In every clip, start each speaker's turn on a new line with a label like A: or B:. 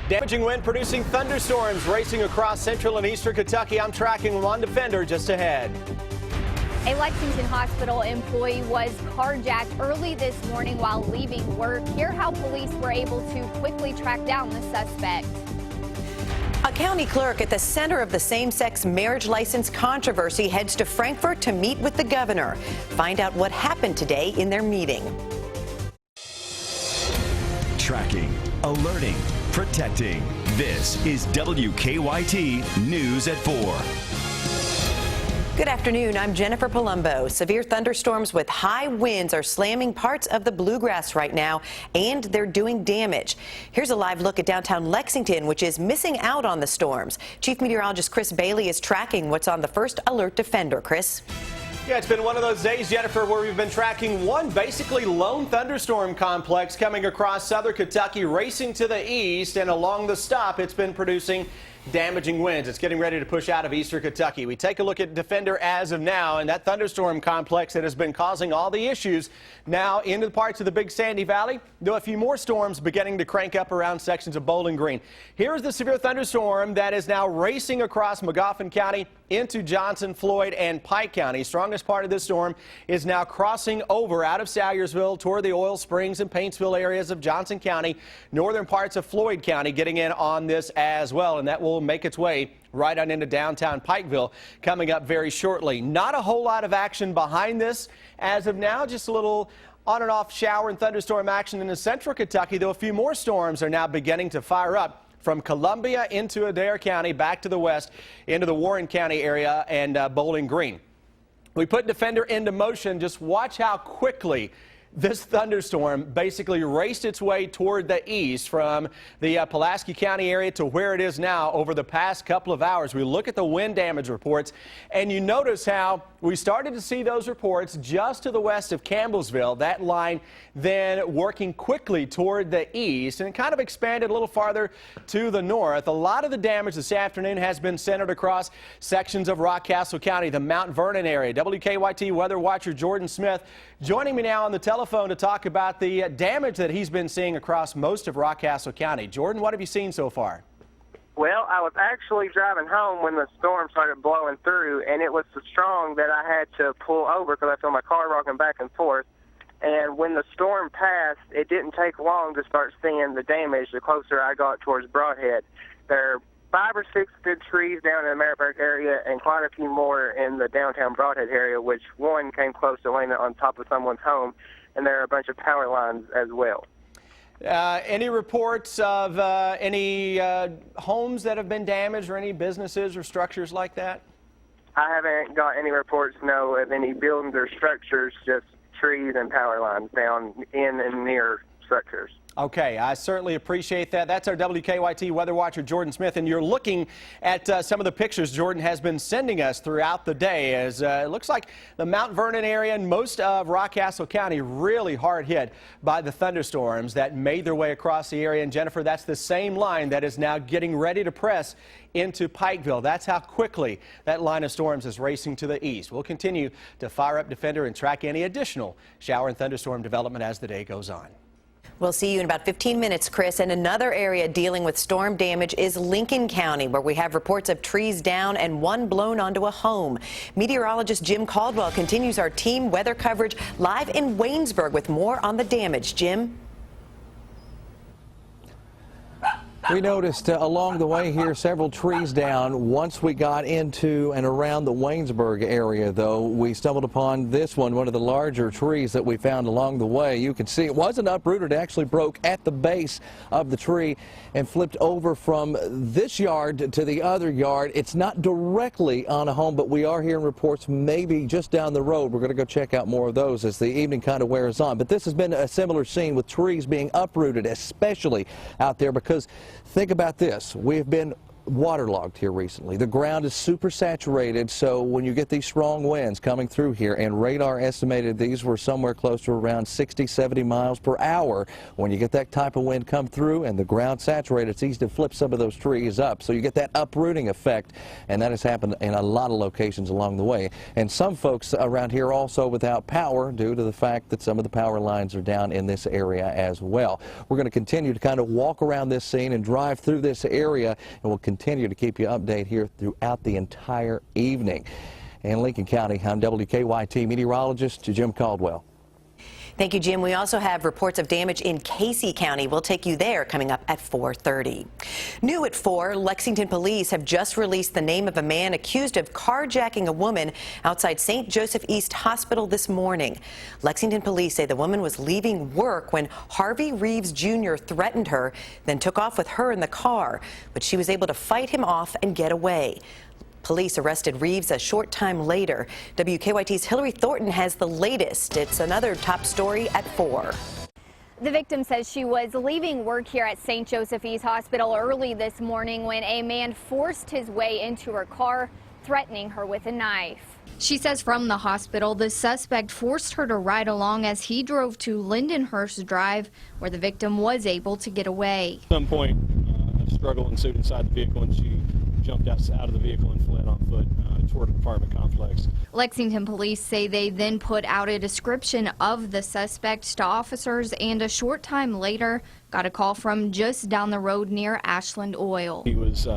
A: Damaging wind producing thunderstorms racing across central and eastern Kentucky. I'm tracking one Defender just ahead.
B: A Lexington hospital employee was carjacked early this morning while leaving work. Hear how police were able to quickly track down the suspect.
C: A county clerk at the center of the same-sex marriage license controversy heads to Frankfort to meet with the governor. Find out what happened today in their meeting.
D: Tracking, alerting, protecting. This is WKYT News at 4.
C: Good afternoon. I'm Jennifer Palumbo. Severe thunderstorms with high winds are slamming parts of the bluegrass right now, and they're doing damage. Here's a live look at downtown Lexington, which is missing out on the storms. Chief Meteorologist Chris Bailey is tracking what's on the first alert Defender. Chris?
A: Yeah, it's been one of those days, Jennifer, where we've been tracking one basically lone thunderstorm complex coming across southern Kentucky, racing to the east, and along the stop, it's been producing damaging winds. It's getting ready to push out of eastern Kentucky. We take a look at Defender as of now, and that thunderstorm complex that has been causing all the issues now into the parts of the Big Sandy Valley, though a few more storms beginning to crank up around sections of Bowling Green. Here's the severe thunderstorm that is now racing across Magoffin County into Johnson, Floyd, and Pike County. Strongest part of this storm is now crossing over out of Salyersville toward the Oil Springs and Paintsville areas of Johnson County, northern parts of Floyd County getting in on this as well, and that will make its way right on into downtown Pikeville coming up very shortly. Not a whole lot of action behind this as of now, just a little on and off shower and thunderstorm action in the central Kentucky, though a few more storms are now beginning to fire up from Columbia into Adair County, back to the west, into the Warren County area and Bowling Green. We put Defender into motion. Just watch how quickly this thunderstorm basically raced its way toward the east from the Pulaski County area to where it is now over the past couple of hours. We look at the wind damage reports, and you notice how we started to see those reports just to the west of Campbellsville. That line then working quickly toward the east, and it kind of expanded a little farther to the north. A lot of the damage this afternoon has been centered across sections of Rockcastle County, the Mount Vernon area. WKYT weather watcher Jordan Smith joining me now on the telephone to talk about the damage that he's been seeing across most of Rockcastle County. Jordan, what have you seen so far?
E: Well, I was actually driving home when the storm started blowing through, and it was so strong that I had to pull over because I felt my car rocking back and forth. And when the storm passed, it didn't take long to start seeing the damage the closer I got towards Broadhead. There are 5 or 6 good trees down in the Merrittburg area and quite a few more in the downtown Broadhead area, which one came close to landing on top of someone's home, and there are a bunch of power lines as well.
A: Any reports of any homes that have been damaged or any businesses or structures like that?
E: I haven't got any reports, no, of any buildings or structures, just trees and power lines down in and near structures. Okay,
A: I certainly appreciate that. That's our WKYT weather watcher, Jordan Smith, and you're looking at some of the pictures Jordan has been sending us throughout the day, as it looks like the Mount Vernon area and most of Rockcastle County really hard hit by the thunderstorms that made their way across the area. And Jennifer, that's the same line that is now getting ready to press into Pikeville. That's how quickly that line of storms is racing to the east. We'll continue to fire up Defender and track any additional shower and thunderstorm development as the day goes on.
C: We'll see you in about 15 minutes, Chris. And another area dealing with storm damage is Lincoln County, where we have reports of trees down and one blown onto a home. Meteorologist Jim Caldwell continues our team weather coverage live in Waynesburg with more on the damage. Jim?
F: We noticed along the way here several trees down. Once we got into and around the Waynesburg area, though, we stumbled upon this one of the larger trees that we found along the way. You can see it wasn't uprooted. It actually broke at the base of the tree and flipped over from this yard to the other yard. It's not directly on a home, but we are hearing reports maybe just down the road. We're going to go check out more of those as the evening kind of wears on. But this has been a similar scene with trees being uprooted, especially out there, because think about this. We've been waterlogged here recently. The ground is super saturated, so when you get these strong winds coming through here, and radar estimated these were somewhere close to around 60, 70 miles per hour. When you get that type of wind come through and the ground saturated, it's easy to flip some of those trees up. So you get that uprooting effect, and that has happened in a lot of locations along the way. And some folks around here also without power due to the fact that some of the power lines are down in this area as well. We're going to continue to kind of walk around this scene and drive through this area, and we'll continue to keep you updated here throughout the entire evening. In Lincoln County, I'm WKYT meteorologist Jim Caldwell.
C: Thank you, Jim. We also have reports of damage in Casey County. We'll take you there coming up at 4:30. New at 4, Lexington police have just released the name of a man accused of carjacking a woman outside St. Joseph East Hospital this morning. Lexington police say the woman was leaving work when Harvey Reeves Jr. threatened her, then took off with her in the car, but she was able to fight him off and get away. Police arrested Reeves a short time later. WKYT's Hillary Thornton has the latest. It's another top story at 4.
B: The victim says she was leaving work here at St. Joseph East Hospital early this morning when a man forced his way into her car, threatening her with a knife. She says from the hospital, the suspect forced her to ride along as he drove to Lindenhurst Drive, where the victim was able to get away.
G: At some point, a struggle ensued inside the vehicle, and she jumped out of the vehicle and fled on foot toward an apartment complex. Lexington police say they then put out a description of the suspect to officers, and a short time later got a call from just down the road near Ashland Oil. He was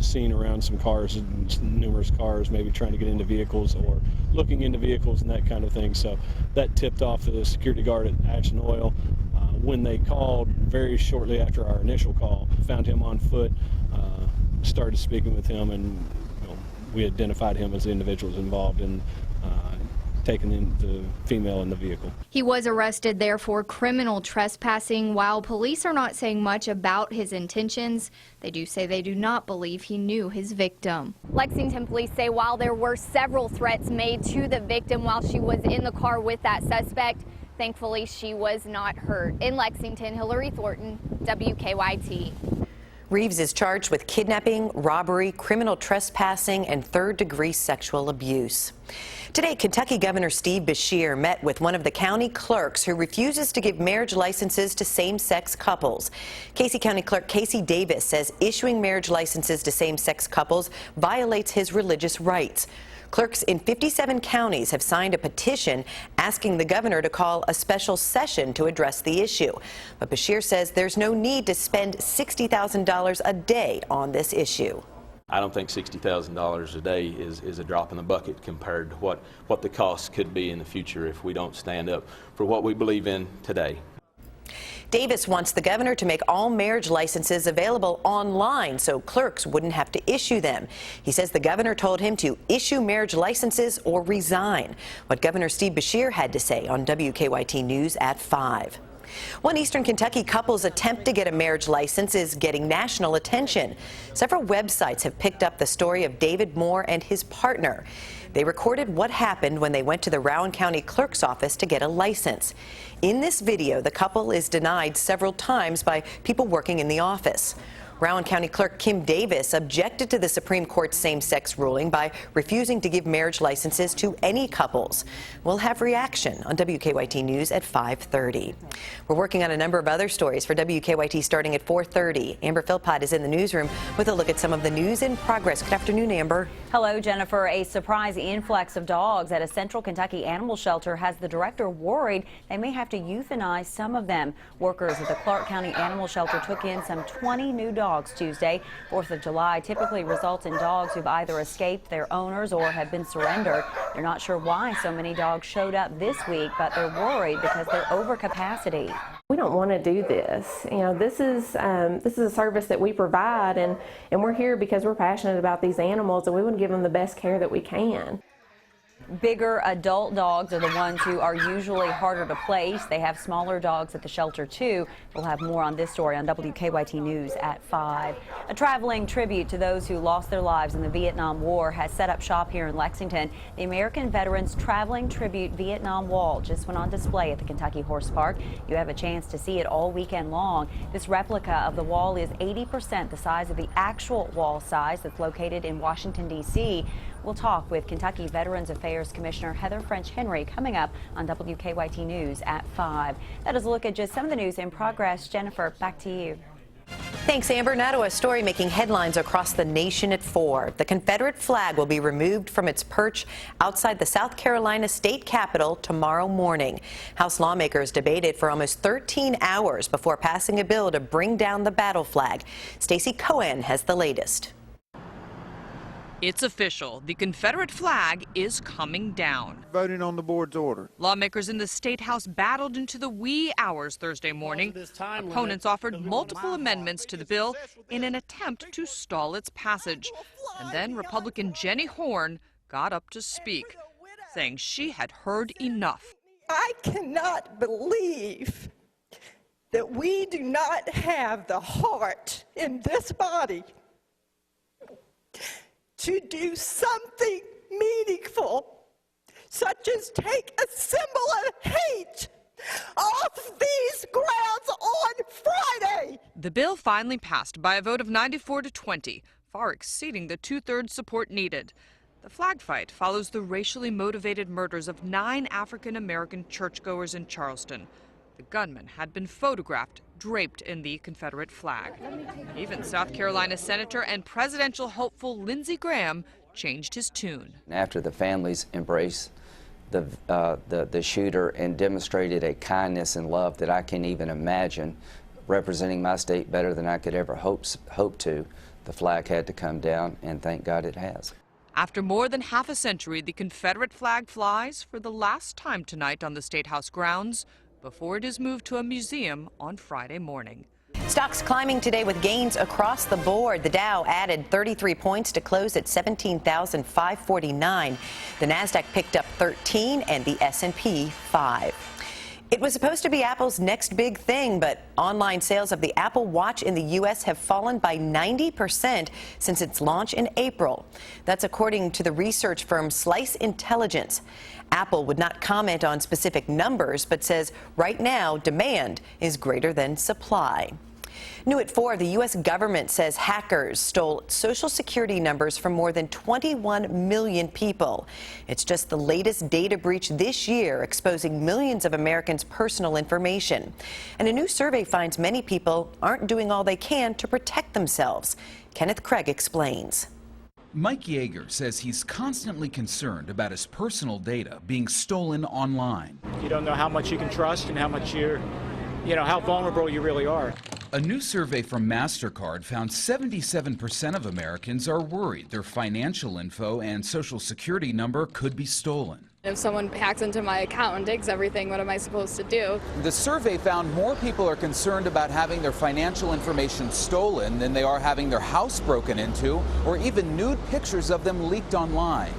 G: seen around some cars, numerous cars, maybe trying to get into vehicles or looking into vehicles and that kind of thing. So that tipped off the security guard at Ashland Oil. When they called very shortly after our initial call, found him on foot, started speaking with him, and we identified him as the individuals involved in taking in the female in the vehicle. He was arrested there for criminal trespassing. While police are not saying much about his intentions, they do say they do not believe he knew his victim.
B: Lexington police say while there were several threats made to the victim while she was in the car with that suspect, thankfully she was not hurt. In Lexington, Hillary Thornton, WKYT.
C: Reeves is charged with kidnapping, robbery, criminal trespassing, and third-degree sexual abuse. Today, Kentucky Governor Steve Beshear met with one of the county clerks who refuses to give marriage licenses to same-sex couples. Casey County Clerk Casey Davis says issuing marriage licenses to same-sex couples violates his religious rights. Clerks in 57 counties have signed a petition asking the governor to call a special session to address the issue. But Beshear says there's no need to spend $60,000 a day on this issue.
H: I don't think $60,000 a day is a drop in the bucket compared to what the cost could be in the future if we don't stand up for what we believe in today.
C: Davis wants the governor to make all marriage licenses available online so clerks wouldn't have to issue them. He says the governor told him to issue marriage licenses or resign. What Governor Steve Beshear had to say on WKYT News at 5. One Eastern Kentucky couple's attempt to get a marriage license is getting national attention. Several websites have picked up the story of David Moore and his partner. They recorded what happened when they went to the Rowan County Clerk's office to get a license. In this video, the couple is denied several times by people working in the office. Rowan County Clerk Kim Davis objected to the Supreme Court's same-sex ruling by refusing to give marriage licenses to any couples. We'll have reaction on WKYT News at 5:30. We're working on a number of other stories for WKYT starting at 4:30. Amber Philpott is in the newsroom with a look at some of the news in progress. Good afternoon, Amber.
I: Hello, Jennifer. A surprise influx of dogs at a Central Kentucky animal shelter has the director worried they may have to euthanize some of them. Workers at the Clark County Animal Shelter took in some 20 new dogs Tuesday. 4th of July typically results in dogs who've either escaped their owners or have been surrendered. They're not sure why so many dogs showed up this week, but they're worried because they're over capacity.
J: We don't want to do this. You know, this is a service that we provide, and we're here because we're passionate about these animals, and we want to give them the best care that we can.
I: Bigger adult dogs are the ones who are usually harder to place. They have smaller dogs at the shelter too. We'll have more on this story on WKYT News at 5. A traveling tribute to those who lost their lives in the Vietnam War has set up shop here in Lexington. The American Veterans Traveling Tribute Vietnam Wall just went on display at the Kentucky Horse Park. You have a chance to see it all weekend long. This replica of the wall is 80% the size of the actual wall size that's located in Washington, D.C. We'll talk with Kentucky Veterans Affairs Commissioner Heather French Henry coming up on WKYT News at 5. That is a look at just some of the news in progress. Jennifer, back to you.
C: Thanks, Amber. Now to a story making headlines across the nation at 4. The Confederate flag will be removed from its perch outside the South Carolina state capitol tomorrow morning. House lawmakers debated for almost 13 hours before passing a bill to bring down the battle flag. Stacey Cohen has the latest.
K: It's official. The Confederate flag is coming down.
L: Voting on the board's order.
K: Lawmakers in the State House battled into the wee hours Thursday morning. Opponents offered multiple amendments to the bill in an attempt to stall its passage. And then Republican Jenny Horn got up to speak, saying she had heard enough.
M: I cannot believe that we do not have the heart in this body to do something meaningful, such as take a symbol of hate off these grounds on Friday.
K: The bill finally passed by a vote of 94 to 20, far exceeding the 2/3 support needed. The flag fight follows the racially motivated murders of 9 African-American churchgoers in Charleston. The gunman had been photographed draped in the Confederate flag. Even South Carolina Senator and presidential hopeful Lindsey Graham changed his tune.
N: After the families embraced the shooter and demonstrated a kindness and love that I can't even imagine, representing my state better than I could ever hope to, the flag had to come down, and thank God it has.
K: After more than half a century, the Confederate flag flies for the last time tonight on the State House grounds before it is moved to a museum on Friday morning.
C: Stocks climbing today with gains across the board. The Dow added 33 points to close at 17,549. The Nasdaq picked up 13 and the S&P 5. It was supposed to be Apple's next big thing, but online sales of the Apple Watch in the U.S. have fallen by 90% since its launch in April. That's according to the research firm Slice Intelligence. Apple would not comment on specific numbers, but says right now demand is greater than supply. New at 4, the U.S. government says hackers stole Social Security numbers from more than 21 million people. It's just the latest data breach this year, exposing millions of Americans' personal information. And a new survey finds many people aren't doing all they can to protect themselves. Kenneth Craig explains.
O: Mike Yeager says he's constantly concerned about his personal data being stolen online.
P: You don't know how much you can trust and how much how vulnerable you really are.
O: A new survey from MasterCard found 77% of Americans are worried their financial info and Social Security number could be stolen.
Q: If someone hacks into my account and digs everything, what am I supposed to do?
R: The survey found more people are concerned about having their financial information stolen than they are having their house broken into or even nude pictures of them leaked online.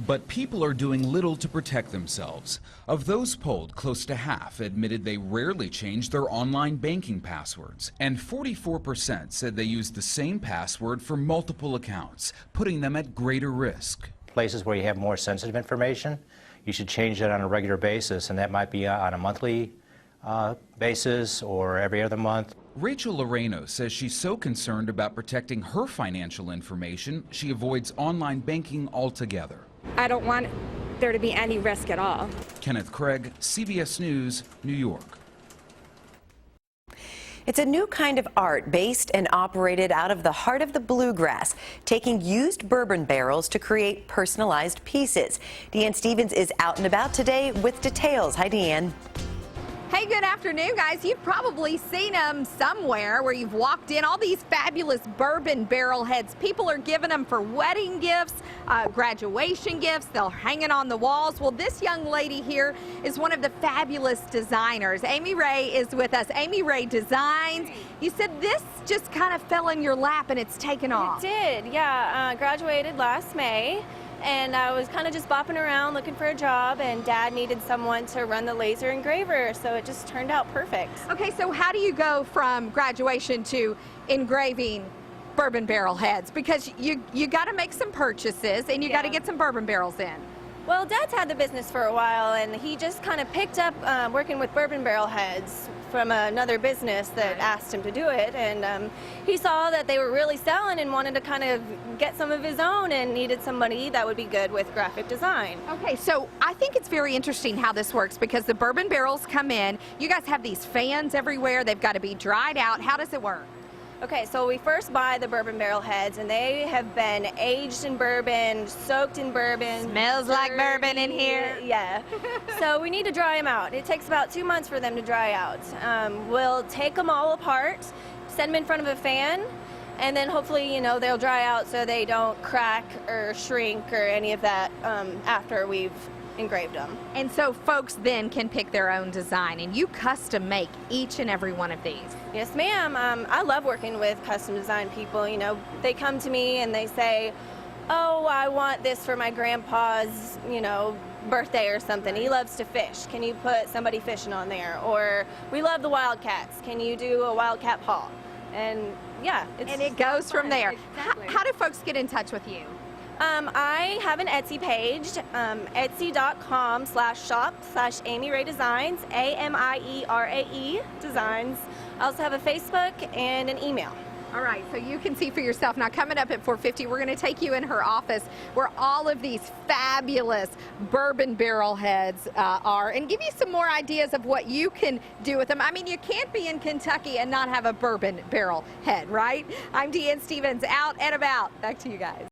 O: But people are doing little to protect themselves. Of those polled, close to half admitted they rarely change their online banking passwords, and 44% said they use the same password for multiple accounts, putting them at greater risk.
S: Places where you have more sensitive information, you should change that on a regular basis, and that might be on a monthly basis or every other month.
O: Rachel Loreno says she's so concerned about protecting her financial information, she avoids online banking altogether.
T: I don't want there to be any risk at all.
O: Kenneth Craig, CBS News, New York.
C: It's a new kind of art based and operated out of the heart of the bluegrass, taking used bourbon barrels to create personalized pieces. Deanne Stevens is out and about today with details. Hi, Deanne.
U: Hey, good afternoon, guys. You've probably seen them somewhere where you've walked in. All these fabulous bourbon barrel heads. People are giving them for wedding gifts, graduation gifts. They're hanging on the walls. Well, this young lady here is one of the fabulous designers. Amy Ray is with us. Amy Ray Designs. You said this just kind of fell in your lap and it's taken off.
J: It did, yeah. Graduated last May.
L: and I was kind of just bopping around looking for a job, and Dad needed someone to run the laser engraver, so it just turned out perfect.
U: Okay, so how do you go from graduation to engraving bourbon barrel heads? Because you got to make some purchases and you got to get some bourbon barrels in.
L: Well, Dad's had the business for a while, and he just kind of picked up working with bourbon barrel heads from another business that asked him to do it, and he saw that they were really selling and wanted to kind of get some of his own and needed somebody that would be good with graphic design.
U: Okay, so I think it's very interesting how this works, because the bourbon barrels come in, you guys have these fans everywhere, they've got to be dried out. How does it work?
L: Okay, so we first buy the bourbon barrel heads, and they have been aged in bourbon, soaked in bourbon.
U: Smells like bourbon in here.
L: Yeah. So we need to dry them out. It takes about 2 months for them to dry out. We'll take them all apart, send them in front of a fan, and then hopefully, you know, they'll dry out so they don't crack or shrink or any of that after we've engraved them.
U: And so folks then can pick their own design, and you custom make each and every one of these.
L: Yes, ma'am. I love working with custom design people. You know, they come to me and they say, oh, I want this for my grandpa's, you know, birthday or something. He loves to fish. Can you put somebody fishing on there? Or we love the wildcats. Can you do a wildcat paw? And yeah,
U: it goes from there.
L: Exactly.
U: How do folks get in touch with you?
L: I have an Etsy page, etsy.com/shop/Amy Ray Designs, AMIERAE Designs. I also have a Facebook and an email.
U: All right, so you can see for yourself. Now, coming up at 4:50, we're going to take you in her office where all of these fabulous bourbon barrel heads are, and give you some more ideas of what you can do with them. I mean, you can't be in Kentucky and not have a bourbon barrel head, right? I'm Deanne Stevens, out and about. Back to you guys.